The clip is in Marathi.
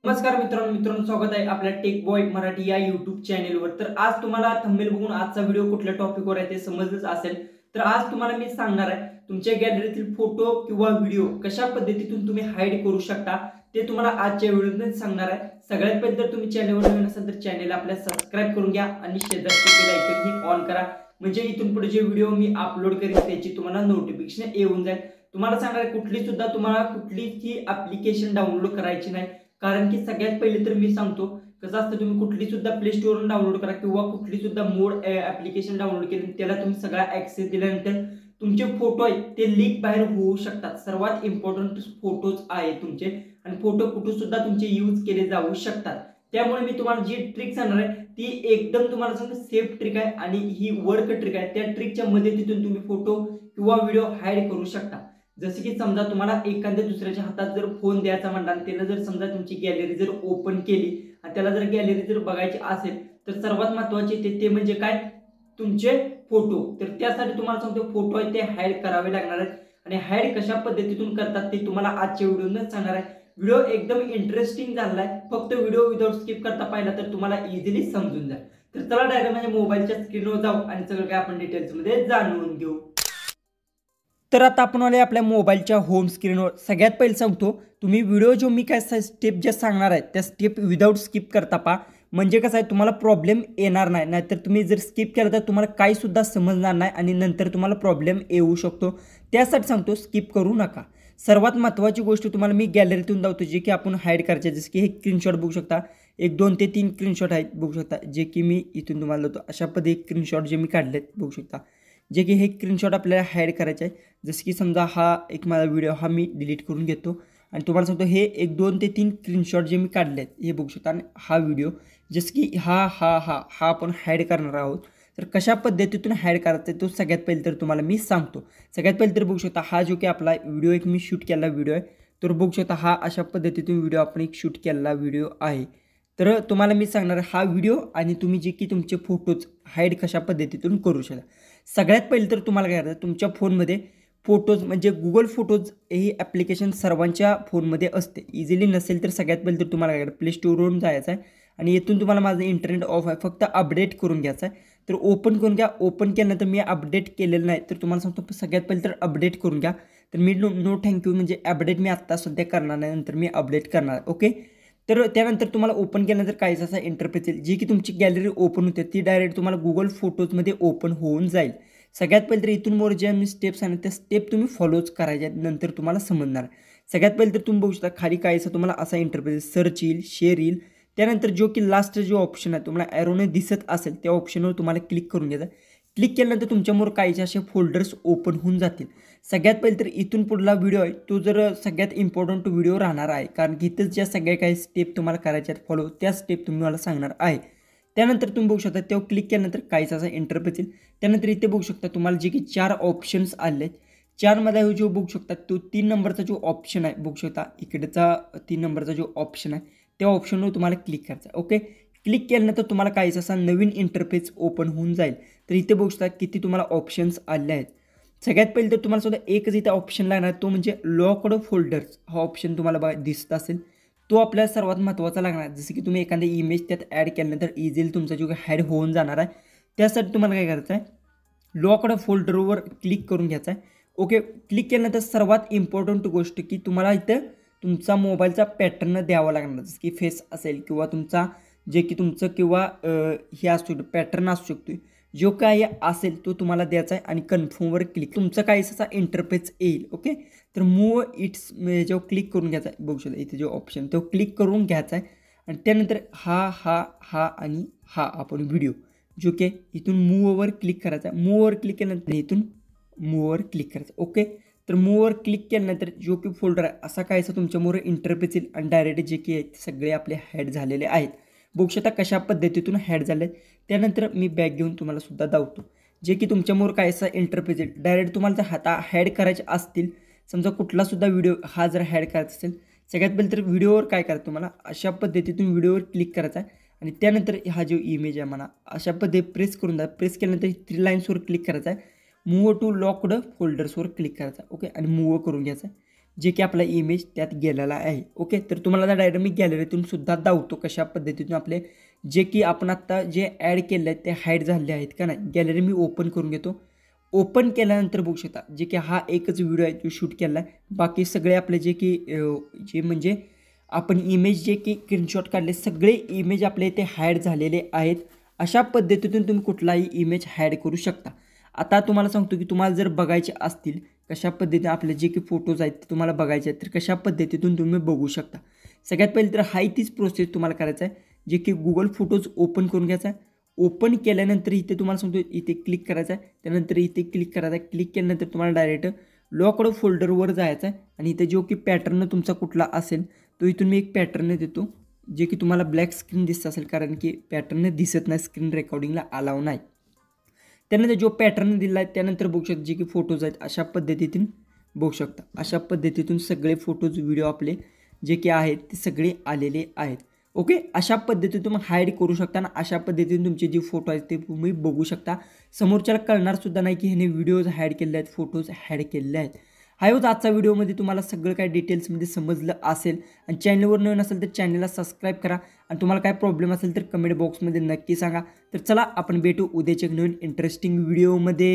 नमस्कार मित्रांनो स्वागत आहे आपल्या टेक बॉय मराठी या YouTube चॅनेलवर। तर आज तुम्हाला थंबनेल बघून आजचा व्हिडिओ कुठल्या टॉपिकवर आहे ते समजलंच असेल। तर आज तुम्हाला मी सांगणार आहे तुमच्या गॅलरीतील फोटो किंवा व्हिडिओ कशा पद्धतीतून तुम्ही हाईड करू शकता ते तुम्हाला आजच्या व्हिडिओमध्ये सांगणार आहे। सगळ्यात पहिले तर तुम्ही चॅनलवर नवीन असाल तर चॅनलला आपल्या सबस्क्राइब करून घ्या आणि शेजारचे बेल आयकॉन ही ऑन करा, म्हणजे इथून पुढे जे व्हिडिओ मी अपलोड करेन त्याची तुम्हाला नोटिफिकेशन येऊन जाईल। तुम्हाला सांगणार आहे तुम्हाला कुठलीही ॲप्लिकेशन डाउनलोड करायची नाही, कारण की सगळ्यात पहिले तर मी सांगतो कसं असतं, तुम्ही कुठली सुद्धा प्ले स्टोरवरून डाउनलोड करा किंवा कुठली सुद्धा मोड ॲप्लिकेशन डाउनलोड केली त्याला तुम्ही सगळा ॲक्सेस दिल्यानंतर तुमचे फोटो आहेत ते लीक बाहेर होऊ शकतात। सर्वात इम्पॉर्टंट फोटोज आहे तुमचे आणि फोटो कुठे सुद्धा तुमचे यूज केले जाऊ शकतात। त्यामुळे मी तुम्हाला जी ट्रिक सांगणार आहे ती एकदम तुम्हाला सांगतो सेफ ट्रिक आहे आणि ही वर्क ट्रिक आहे। त्या ट्रिकच्या मदतीतून तुम्ही फोटो किंवा व्हिडिओ हाईड करू शकता। जसे की समजा तुम्हाला एखाद्या दुसऱ्याच्या हातात जर फोन द्यायचा म्हणला आणि त्याने जर समजा तुमची गॅलरी जर ओपन केली आणि त्याला जर गॅलरी जर बघायची असेल तर सर्वात महत्त्वाचे ते म्हणजे काय, तुमचे फोटो। तर त्यासाठी तुम्हाला सांगतो फोटो आहे ते हाईड करावे लागणार आहेत आणि हाईड कशा पद्धतीतून करतात ते तुम्हाला आजच्या व्हिडिओमध्ये सांगणार आहे। व्हिडिओ एकदम इंटरेस्टिंग झाला आहे, फक्त व्हिडिओ विदाउट स्किप करता पाहिला तर तुम्हाला इझिली समजून जाईल। तर चला डायरेक्ट माझ्या मोबाईलच्या स्क्रीनवर जाऊ आणि सगळं काय आपण डिटेल्समध्ये जाणून घेऊ। तर आता आपण आले आपल्या मोबाईलच्या होम स्क्रीनवर। सगळ्यात पहिले सांगतो तुम्ही व्हिडिओ जो मी काय स्टेप ज्या सांगणार आहे त्या स्टेप विदाउट स्किप करता पहा, म्हणजे कसं आहे तुम्हाला प्रॉब्लेम येणार नाही। नाहीतर तुम्ही जर स्किप केलं तर तुम्हाला काही सुद्धा समजणार नाही आणि नंतर तुम्हाला प्रॉब्लेम येऊ शकतो। त्यासाठी सांगतो स्किप करू नका। सर्वात महत्त्वाची गोष्ट तुम्हाला मी गॅलरीतून दाखवतो जे की आपण हाईड करायचे, जसं की हे स्क्रीनशॉट बघू शकता, 1 2 ते 3 स्क्रीनशॉट आहेत बघू शकता, जे की मी इथून तुम्हाला देतो। अशा पद्धती स्क्रीनशॉट जे मी काढलेत बघू शकता, जे की हे स्क्रीनशॉट आपल्याला हाईड करायचे आहे। जसं की समजा हा एक माझा व्हिडिओ हा मी डिलीट करून घेतो आणि तुम्हाला सांगतो हे 1 2 ते 3 स्क्रीनशॉट जे मी काढले आहेत हे बघू शकता आणि हा व्हिडिओ जसं की हा आपण हाईड करणार आहोत। तर कशा पद्धतीतून हाईड करायचं तो सगळ्यात पहिले तर तुम्हाला मी सांगतो। सगळ्यात पहिले तर बघू शकता हा जो की आपला व्हिडिओ एक मी शूट केलेला व्हिडिओ आहे, तर बघू शकता हा अशा पद्धतीतून व्हिडिओ आपण एक शूट केलेला व्हिडिओ आहे। तर तुम्हाला मी सांगणार हा व्हिडिओ आणि तुम्ही जे की तुमचे फोटोज हाईड कशा पद्धतीतून करू शकता। सगळ्यात पहिले तर तुम्हाला काय करायचं, तुमच्या फोनमध्ये फोटोज म्हणजे गुगल फोटोज ही ॲप्लिकेशन सर्वांच्या फोनमध्ये असते। इझिली नसेल तर सगळ्यात पहिले तर तुम्हाला काय करायचं, प्ले स्टोरवरून जायचं आहे आणि येथून तुम्हाला माझं इंटरनेट ऑफ आहे, फक्त अपडेट करून घ्यायचं आहे। तर ओपन करून घ्या। ओपन केल्यानंतर मी अपडेट केलेलं नाही तर तुम्हाला सांगतो सगळ्यात पहिले तर अपडेट करून घ्या। तर मी नो थँक्यू म्हणजे अपडेट मी आत्ता सध्या करणार नाही, नंतर मी अपडेट करणार आहे। ओके, तर त्यानंतर तुम्हाला ओपन केल्यानंतर काहीच असा इंटरफेस येईल, जी की तुमची गॅलरी ओपन होते ती डायरेक्ट तुम्हाला गुगल फोटोजमध्ये ओपन होऊन जाईल। सगळ्यात पहिले तर इथून मोर ज्या मी स्टेप्स आहेत त्या स्टेप तुम्ही फॉलोच करायच्या आहेत, नंतर तुम्हाला समजणार। सगळ्यात पहिले तर तुम्ही बघू शकता खाली काहीसा तुम्हाला असा इंटरफेस सर्च येईल, शेअर येईल, त्यानंतर जो की लास्ट जो ऑप्शन आहे तुम्हाला ॲरोने दिसत असेल त्या ऑप्शनवर तुम्हाला क्लिक करून घ्यायचं। क्लिक केल्यानंतर तुमच्यासमोर काहीसे असे फोल्डर्स ओपन होऊन जातील। सगळ्यात पहिले तर इथून पुढला व्हिडिओ आहे तो जर सगळ्यात इम्पॉर्टंट व्हिडिओ राहणार आहे, कारण की इथंच ज्या सगळ्या काही स्टेप तुम्हाला करायच्या आहेत फॉलो त्या स्टेप तुम्ही मला सांगणार आहे। त्यानंतर तुम्ही बघू शकता तेव्हा क्लिक केल्यानंतर काहीच असा इंटरफेस येईल। त्यानंतर इथे बघू शकता तुम्हाला जे की 4 ऑप्शन्स आले आहेत, 4मध्ये जो बघू शकता तो 3 नंबरचा जो ऑप्शन आहे बघू शकता, इकडेचा 3 नंबरचा जो ऑप्शन आहे त्या ऑप्शनवर तुम्हाला क्लिक करायचं आहे। ओके, क्लिक केल्यानंतर तुम्हाला काहीच असा नवीन इंटरफेस ओपन होऊन जाईल। तर इथे बघू शकता किती तुम्हाला ऑप्शन्स आले आहेत। सगळ्यात पहिले तर तुम्हाला सुद्धा एकच इथे ऑप्शन लागणार तो म्हणजे लॉक्ड फोल्डर्स हा ऑप्शन तुम्हाला दिसत असेल, तो आपल्याला सर्वात महत्त्वाचा लागणार आहे। जसं की तुम्ही एखादी इमेज त्यात ॲड केल्यानंतर इझिली तुमचा जो हाईड होऊन जाणार आहे, त्यासाठी तुम्हाला काय करायचं आहे, लॉक्ड फोल्डरवर क्लिक करून घ्यायचं आहे। ओके, क्लिक केल्यानंतर सर्वात इम्पॉर्टंट गोष्ट की तुम्हाला इथं तुमचा मोबाईलचा पॅटर्न द्यावा लागणार, जसं की फेस असेल किंवा तुमचा जे की तुमचं किंवा हे असू शकतो पॅटर्न असू शकतो, जो काही असेल तो तुम्हाला द्यायचा आहे आणि कन्फर्मवर क्लिक तुमचा काही असा इंटरफेस येईल। ओके, तर मूव इट्स जेव्हा क्लिक करून घ्यायचा आहे बघू शकता इथे जो ऑप्शन तो क्लिक करून घ्यायचा आहे आणि त्यानंतर हा आणि हा आपण व्हिडिओ जो की इथून मूववर क्लिक करायचा आहे। मूववर क्लिक केल्यानंतर इथून मूववर क्लिक करायचं। ओके, तर मूववर क्लिक केल्यानंतर जो की फोल्डर आहे असा काहीसा तुमच्यामुळे इंटरफेस येईल आणि डायरेक्ट जे की सगळे आपले हाईड झालेले आहेत बघू शकता कशा पद्धतीतून हाईड झाले आहेत। त्यानंतर मी बॅग घेऊन तुम्हाला सुद्धा दाखवतो, जे की तुमच्यामुळे काहीसा इंटरफेस येईल। डायरेक्ट तुम्हाला जर हाता हाईड करायचे असतील, समजा कुठला सुद्धा व्हिडिओ हा जर हाईड करायचा असेल, सगळ्यात पहिले तर व्हिडिओवर काय करायचं तुम्हाला अशा पद्धतीतून व्हिडिओवर क्लिक करायचा आहे आणि त्यानंतर हा जो इमेज आहे म्हणा अशा पद्धती प्रेस करून द्या। प्रेस केल्यानंतर 3 लाईन्सवर क्लिक करायचा आहे, मूव्ह टू लॉक्ड फोल्डर्सवर क्लिक करायचा। ओके, आणि मूव्ह करून घ्यायचा आहे। जे की आपला इमेज त्यात गेलेला आहे. ओके, तर तुम्हाला आता डायरेक्ट मी गॅलरीतून सुद्धा दावतो कशा पद्धतीतून आपले जे की आपण आत्ता जे ॲड केले आहेत ते हाईड झाले आहेत का नाही. गॅलरी मी ओपन करून घेतो. ओपन केल्यानंतर बघू शकता जे की हा एकच व्हिडिओ आहे तो शूट केला आहे. बाकी सगळे आपले जे की जे म्हणजे आपण इमेज जे की स्क्रीनशॉट काढले सगळे इमेज आपले इथे हाईड झालेले आहेत. अशा पद्धतीतून तुम्ही कुठलाही इमेज हाईड करू शकता. आता तुम्हाला सांगतो की तुम्हाला जर बघायचे असतील कशा पद्धतीने आपले जे की फोटोज आहेत ते तुम्हाला बघायचे आहेत तर कशा पद्धतीतून तुम्ही बघू शकता. सगळ्यात पहिले तर हाय तीच प्रोसेस तुम्हाला करायचं आहे जे की गुगल फोटोज ओपन करून घ्यायचा आहे. ओपन केल्यानंतर इथे तुम्हाला सांगतो इथे क्लिक करायचं आहे. त्यानंतर इथे क्लिक करायचं आहे. क्लिक केल्यानंतर तुम्हाला डायरेक्ट लॉकड फोल्डरवर जायचं आहे आणि इथे जो की पॅटर्न तुमचा कुठला असेल तो इथून मी एक पॅटर्न देतो जे की तुम्हाला ब्लॅक स्क्रीन दिसत असेल कारण की पॅटर्न दिसत नाही स्क्रीन रेकॉर्डिंगला अलाव नाही. त्यानंतर जो पॅटर्न दिला आहे त्यानंतर बघू शकता जे की फोटोज आहेत अशा पद्धतीतून बघू शकता. अशा पद्धतीतून सगळे फोटोज व्हिडिओ आपले जे की आहेत ते सगळे आलेले आहेत. ओके, अशा पद्धतीने तुम्ही हाईड करू शकता आणि अशा पद्धतीने तुमचे जे फोटो आहेत ते तुम्ही बघू शकता. समोरच्याला कळणार सुद्धा नाही की ह्याने व्हिडिओज हाईड केले आहेत, फोटोज हाईड केलेले आहेत. हा होता आजचा व्हिडिओमध्ये तुम्हाला सगळं काय डिटेल्समध्ये समजलं असेल आणि चॅनलवर नवीन असेल तर चॅनलला सबस्क्राईब करा आणि तुम्हाला काय प्रॉब्लेम असेल तर कमेंट बॉक्समध्ये नक्की सांगा. तर चला आपण भेटू उद्याच्या नवीन इंटरेस्टिंग व्हिडिओमध्ये.